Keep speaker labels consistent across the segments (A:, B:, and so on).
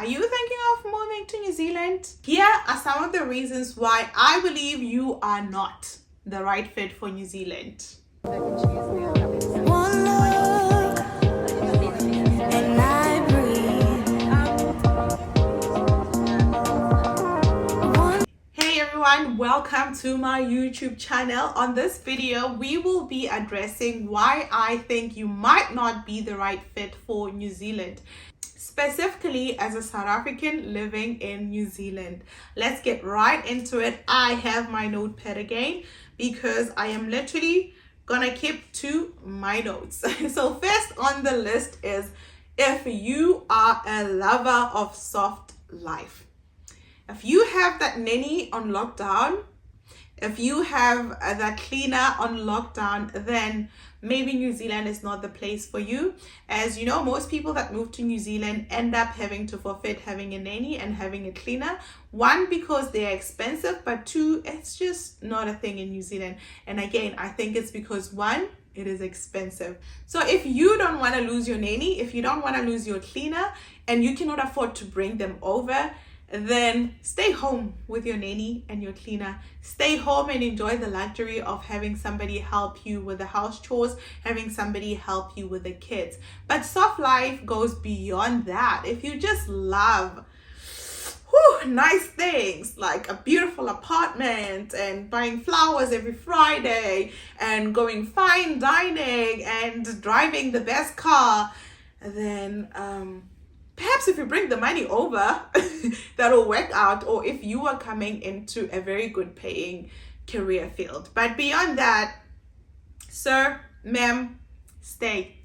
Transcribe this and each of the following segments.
A: Are you thinking of moving to New Zealand? Here are some of the reasons why I believe you are not the right fit for New Zealand.
B: One look and I breathe.
A: Hey everyone, welcome to my YouTube channel. On this video, we will be addressing why I think you might not be the right fit for New Zealand, specifically as a South African living in New Zealand. Let's get right into it. I have my notepad again because I am literally gonna keep to my notes. So first on the list is if you are a lover of soft life. If you have that nanny on lockdown, if you have that cleaner on lockdown, then maybe New Zealand is not the place for you. As you know, most people that move to New Zealand end up having to forfeit having a nanny and having a cleaner. One, because they're expensive, but two, it's just not a thing in New Zealand. And again, I think it's because one, it is expensive. So if you don't want to lose your nanny, if you don't want to lose your cleaner, and you cannot afford to bring them over, then stay home with your nanny and your cleaner. Stay home and enjoy the luxury of having somebody help you with the house chores, having somebody help you with the kids. But soft life goes beyond that. If you just love nice things like a beautiful apartment and buying flowers every Friday and going fine dining and driving the best car, then perhaps if you bring the money over, that'll work out, or if you are coming into a very good paying career field. But beyond that, sir, ma'am, stay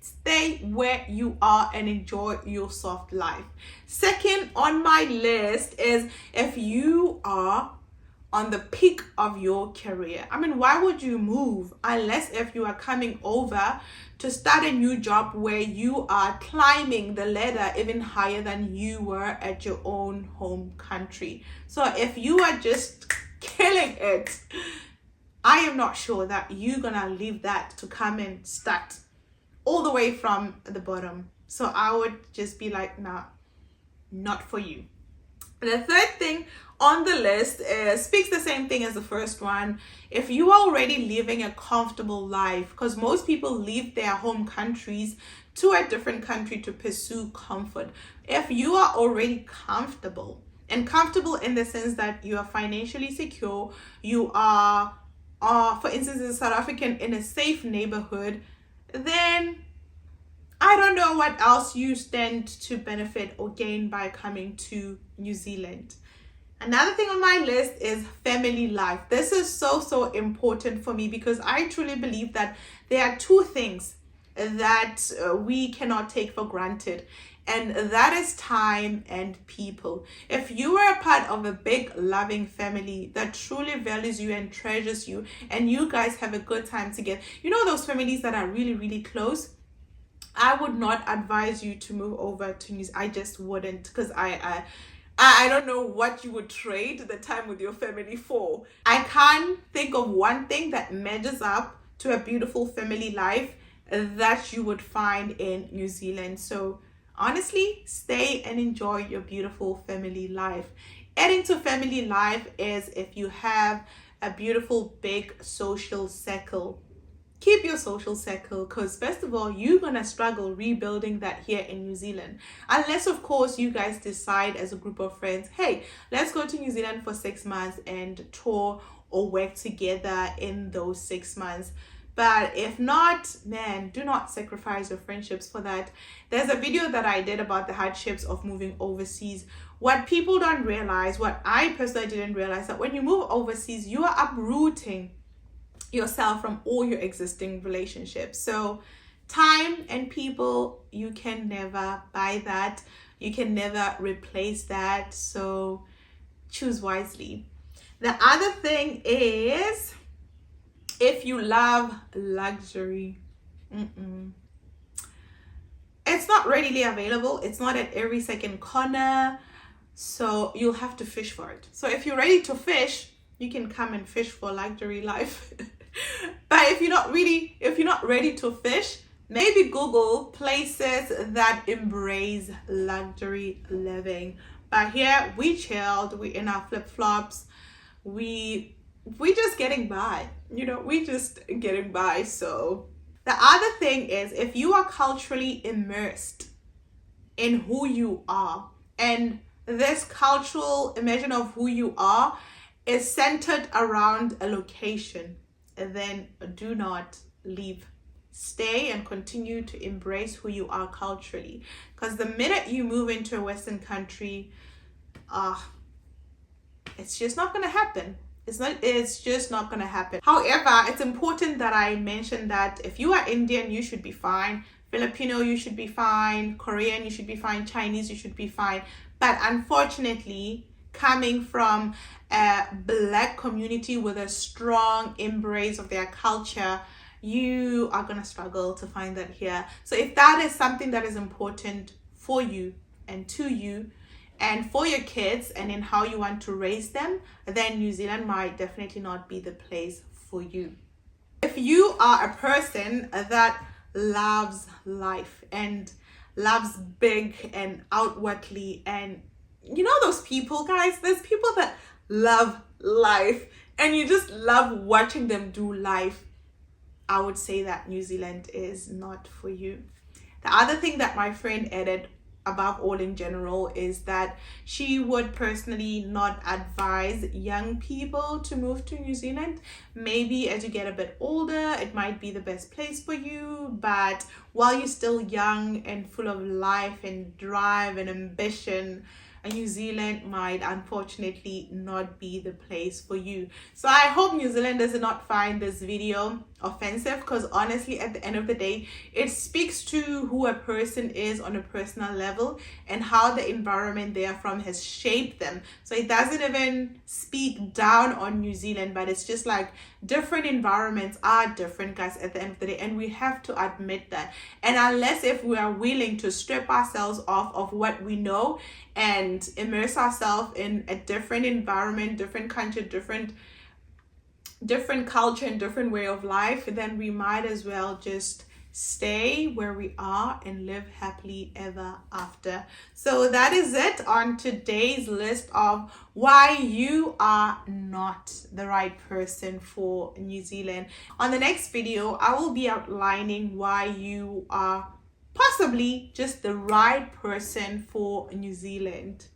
A: where you are and enjoy your soft life. Second on my list is if you are on the peak of your career. I mean, why would you move unless if you are coming over to start a new job where you are climbing the ladder even higher than you were at your own home country? So if you are just killing it, I am not sure that you're gonna leave that to come and start all the way from the bottom. So I would just be like, nah, not for you. The third thing on the list speaks the same thing as the first one. If you are already living a comfortable life, because most people leave their home countries to a different country to pursue comfort. If you are already comfortable, and comfortable in the sense that you are financially secure, you are, for instance, as a South African in a safe neighborhood, then I don't know what else you stand to benefit or gain by coming to New Zealand. Another thing on my list is family life. This is so important for me because I truly believe that there are two things that we cannot take for granted, and that is time and people. If you are a part of a big loving family that truly values you and treasures you, and you guys have a good time together, you know those families that are really close, I would not advise you to move over to New Zealand. I just wouldn't, because I don't know what you would trade the time with your family for. I can't think of one thing that measures up to a beautiful family life that you would find in New Zealand. So honestly, stay and enjoy your beautiful family life. Adding to family life is if you have a beautiful big social circle. Keep your social circle, because first of all, you're gonna struggle rebuilding that here in New Zealand, unless of course you guys decide as a group of friends, hey, let's go to New Zealand for 6 months and tour or work together in those 6 months. But if not, man, do not sacrifice your friendships for that. There's a video that I did about the hardships of moving overseas. What people don't realize, what I personally didn't realize, that when you move overseas, you are uprooting yourself from all your existing relationships. So time and people, you can never buy that, you can never replace that, so choose wisely. The other thing is if you love luxury, it's not readily available, it's not at every second corner, so you'll have to fish for it. So if you're ready to fish, you can come and fish for luxury life. But if you're not ready to fish, Maybe Google places that embrace luxury living. But here we chilled, we in our flip-flops, we just getting by. We just getting by. So the other thing is, if you are culturally immersed in who you are, and this cultural immersion of who you are is centered around a location, then do not leave. Stay and continue to embrace who you are culturally, because the minute you move into a Western country, it's just not going to happen. It's just not going to happen. However, it's important that I mention that if you are Indian, you should be fine. Filipino, you should be fine. Korean, you should be fine. Chinese, you should be fine. But unfortunately, coming from a Black community with a strong embrace of their culture, you are going to struggle to find that here. So if that is something that is important for you and to you and for your kids and in how you want to raise them, then New Zealand might definitely not be the place for you. If you are a person that loves life and loves big and outwardly, and those people, guys, there's people that love life and you just love watching them do life, I would say that New Zealand is not for you. The other thing that my friend added, above all in general, is that she would personally not advise young people to move to New Zealand. Maybe as you get a bit older, it might be the best place for you, but while you're still young and full of life and drive and ambition, New Zealand might unfortunately not be the place for you. So I hope New Zealanders do not find this video offensive, because honestly, at the end of the day, it speaks to who a person is on a personal level and how the environment they are from has shaped them. So it doesn't even speak down on New Zealand, but it's just like different environments are different, guys, at the end of the day, and we have to admit that. And unless if we are willing to strip ourselves off of what we know and immerse ourselves in a different environment, different country, different culture and different way of life, then we might as well just stay where we are and live happily ever after. So that is it on today's list of why you are not the right person for New Zealand. On the next video, I will be outlining why you are possibly just the right person for New Zealand.